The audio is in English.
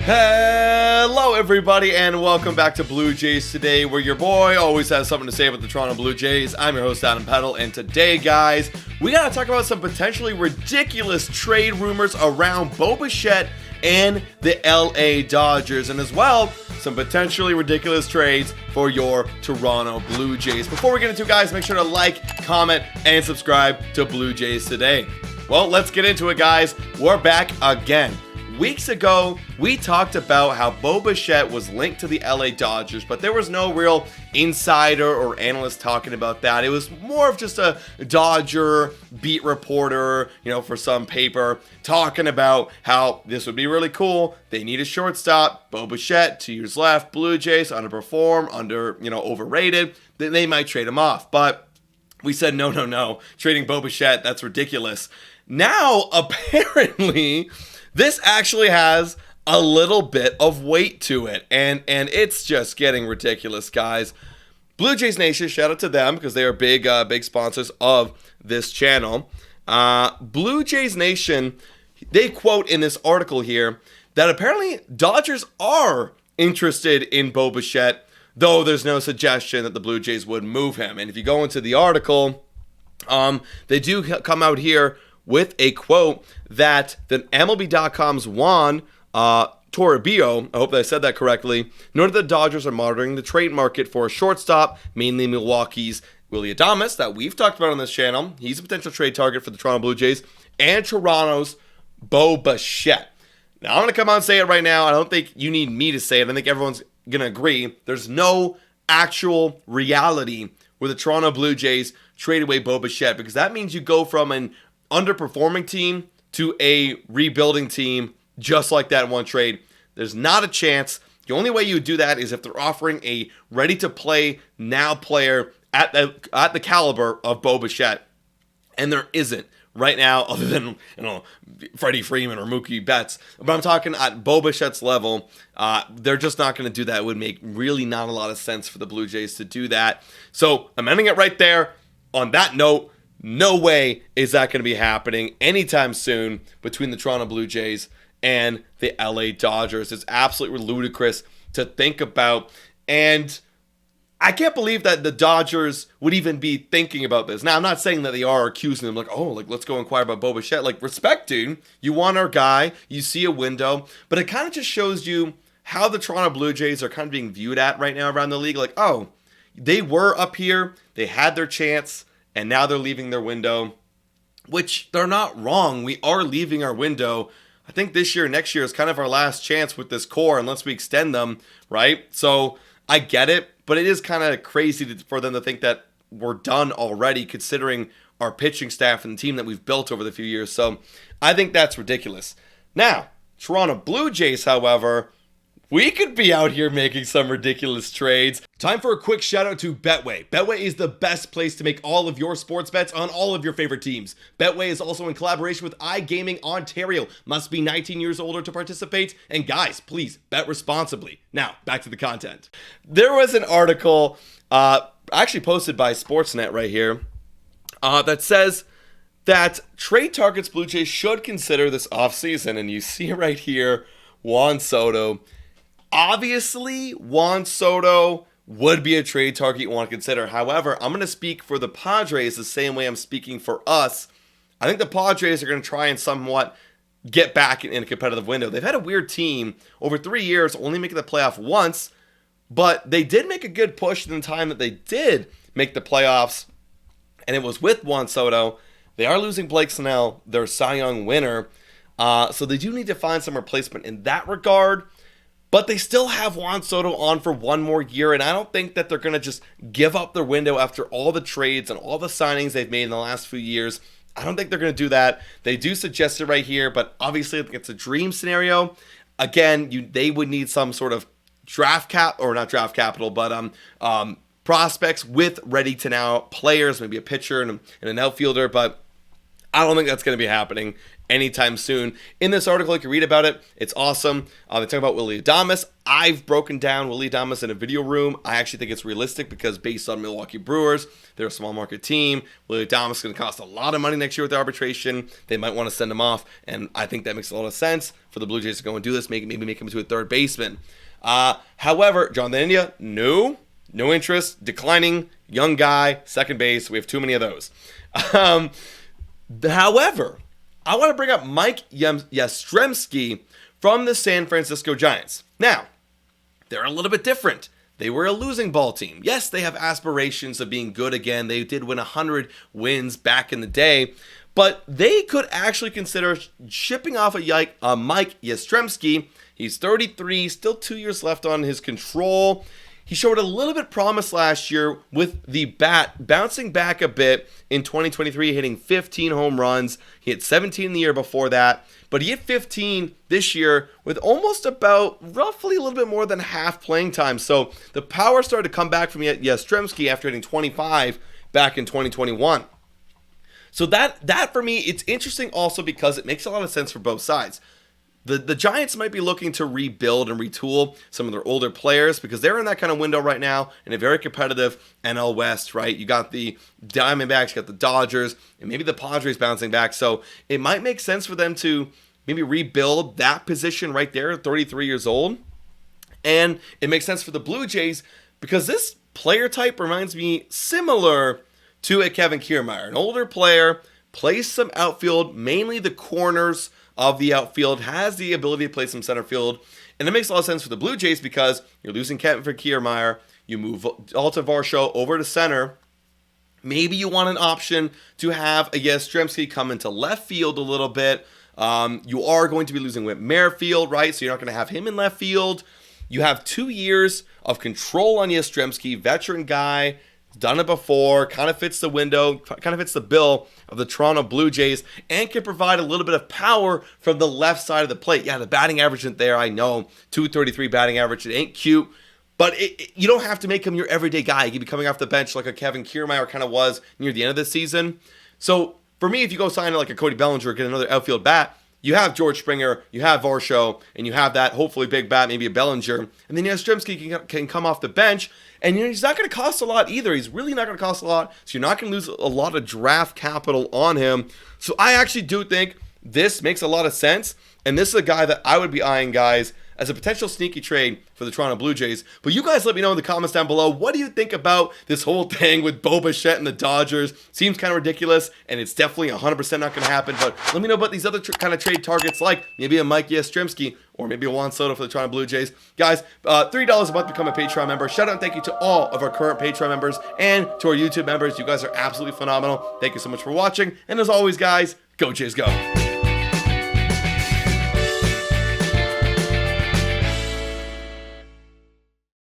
Hello everybody and welcome back to Blue Jays Today, where your boy always has something to say about the Toronto Blue Jays. I'm your host Adam Peddle, and today guys, we gotta talk about some potentially ridiculous trade rumors around Bo Bichette and the LA Dodgers, and as well, some potentially ridiculous trades for your Toronto Blue Jays. Before we get into it, guys, make sure to like, comment, and subscribe to Blue Jays Today. Well, let's get into it, guys. We're back again. Weeks ago, we talked about how Bo Bichette was linked to the LA Dodgers, but there was no real insider or analyst talking about that. It was more of just a Dodger beat reporter, for some paper, talking about how this would be really cool. They need a shortstop. Bo Bichette, 2 years left. Blue Jays underperform, overrated. Then they might trade him off. But we said, no. Trading Bo Bichette, that's ridiculous. Now, apparently, this actually has a little bit of weight to it, and it's just getting ridiculous, guys. Blue Jays Nation, shout out to them because they are big sponsors of this channel. Blue Jays Nation, they quote in this article here that apparently Dodgers are interested in Bo Bichette, though there's no suggestion that the Blue Jays would move him. And if you go into the article, they do come out here with a quote that the MLB.com's Juan Toribio, I hope that I said that correctly, noted the Dodgers are monitoring the trade market for a shortstop, mainly Milwaukee's Willy Adames, that we've talked about on this channel. He's a potential trade target for the Toronto Blue Jays, and Toronto's Bo Bichette. Now, I'm going to come out and say it right now. I don't think you need me to say it. I think everyone's going to agree. There's no actual reality where the Toronto Blue Jays trade away Bo Bichette, because that means you go from an underperforming team to a rebuilding team just like that in one trade. There's not a chance. The only way you would do that is if they're offering a ready-to-play now player at the caliber of Bo Bichette, and there isn't right now, other than Freddie Freeman or Mookie Betts. But I'm talking at Bo Bichette's level. They're just not going to do that. It would make really not a lot of sense for the Blue Jays to do that. So I'm ending it right there. On that note, no way is that going to be happening anytime soon between the Toronto Blue Jays and the LA Dodgers. It's absolutely ludicrous to think about, and I can't believe that the Dodgers would even be thinking about this. Now, I'm not saying that they are accusing them, let's go inquire about Bo Bichette. Respect, dude. You want our guy. You see a window. But it kind of just shows you how the Toronto Blue Jays are kind of being viewed at right now around the league. They were up here. They had their chance. And now they're leaving their window, which they're not wrong. We are leaving our window. I think this year, next year is kind of our last chance with this core unless we extend them, right? So I get it, but it is kind of crazy for them to think that we're done already, considering our pitching staff and the team that we've built over the few years. So I think that's ridiculous. Now, Toronto Blue Jays, however, we could be out here making some ridiculous trades. Time for a quick shout out to Betway. Betway is the best place to make all of your sports bets on all of your favorite teams. Betway is also in collaboration with iGaming Ontario. Must be 19 years older to participate. And guys, please bet responsibly. Now, back to the content. There was an article actually posted by Sportsnet right here that says that trade targets Blue Jays should consider this offseason. And you see it right here, Juan Soto. Obviously, Juan Soto would be a trade target you want to consider. However, I'm going to speak for the Padres the same way I'm speaking for us. I think the Padres are going to try and somewhat get back in a competitive window. They've had a weird team over 3 years, only making the playoff once, but they did make a good push in the time that they did make the playoffs, and it was with Juan Soto. They are losing Blake Snell, their Cy Young winner, so they do need to find some replacement in that regard. But they still have Juan Soto on for one more year, and I don't think that they're going to just give up their window after all the trades and all the signings they've made in the last few years. I don't think they're going to do that. They do suggest it right here, but obviously I think it's a dream scenario. Again, they would need some sort of prospects with ready-to-now players, maybe a pitcher and an outfielder, but I don't think that's going to be happening anytime soon. In this article, you can read about it. It's awesome. They talk about Willy Adames. I've broken down Willy Adames in a video room. I actually think it's realistic because based on Milwaukee Brewers, they're a small market team. Willy Adames is going to cost a lot of money next year with the arbitration. They might want to send him off, and I think that makes a lot of sense for the Blue Jays to go and do this, maybe make him into a third baseman. However, Jonathan India, no interest, declining, young guy, second base. We have too many of those. However, I want to bring up Mike Yastrzemski from the San Francisco Giants. Now, they're a little bit different. They were a losing ball team. Yes, they have aspirations of being good again. They did win 100 wins back in the day, but they could actually consider shipping off a Mike Yastrzemski. He's 33, still 2 years left on his control. He showed a little bit promise last year with the bat, bouncing back a bit in 2023, hitting 15 home runs. He hit 17 the year before that, but he hit 15 this year with almost about roughly a little bit more than half playing time. So the power started to come back from Yastrzemski after hitting 25 back in 2021. So that for me, it's interesting also because it makes a lot of sense for both sides. The Giants might be looking to rebuild and retool some of their older players because they're in that kind of window right now in a very competitive NL West, right? You got the Diamondbacks, you got the Dodgers, and maybe the Padres bouncing back. So it might make sense for them to maybe rebuild that position right there, 33 years old. And it makes sense for the Blue Jays because this player type reminds me similar to a Kevin Kiermaier, an older player, plays some outfield, mainly the corners of the outfield, has the ability to play some center field, and it makes a lot of sense for the Blue Jays because you're losing Kevin Kiermaier, you move Alta Varsho over to center. Maybe you want an option to have a Yastrzemski come into left field a little bit. You are going to be losing Whit Merrifield, right? So you're not going to have him in left field. You have 2 years of control on Yastrzemski, veteran guy, done it before, kind of fits the window, kind of fits the bill of the Toronto Blue Jays, and can provide a little bit of power from the left side of the plate. Yeah, the batting average isn't there, I know. 233 batting average, it ain't cute, but you don't have to make him your everyday guy. He can be coming off the bench like a Kevin Kiermaier kind of was near the end of the season. So for me, if you go sign like a Cody Bellinger, get another outfield bat, you have George Springer, you have Varsho, and you have that hopefully big bat, maybe a Bellinger, and then Yastrzemski can come off the bench, and he's not going to cost a lot either. He's really not going to cost a lot, so you're not going to lose a lot of draft capital on him. So I actually do think this makes a lot of sense, and this is a guy that I would be eyeing, guys, as a potential sneaky trade for the Toronto Blue Jays. But you guys let me know in the comments down below, what do you think about this whole thing with Bo Bichette and the Dodgers? Seems kind of ridiculous, and it's definitely 100% not going to happen. But let me know about these other kind of trade targets, like maybe a Mike Yastrzemski or maybe a Juan Soto for the Toronto Blue Jays. Guys, $3 a month to become a Patreon member. Shout out and thank you to all of our current Patreon members and to our YouTube members. You guys are absolutely phenomenal. Thank you so much for watching. And as always, guys, go Jays, go.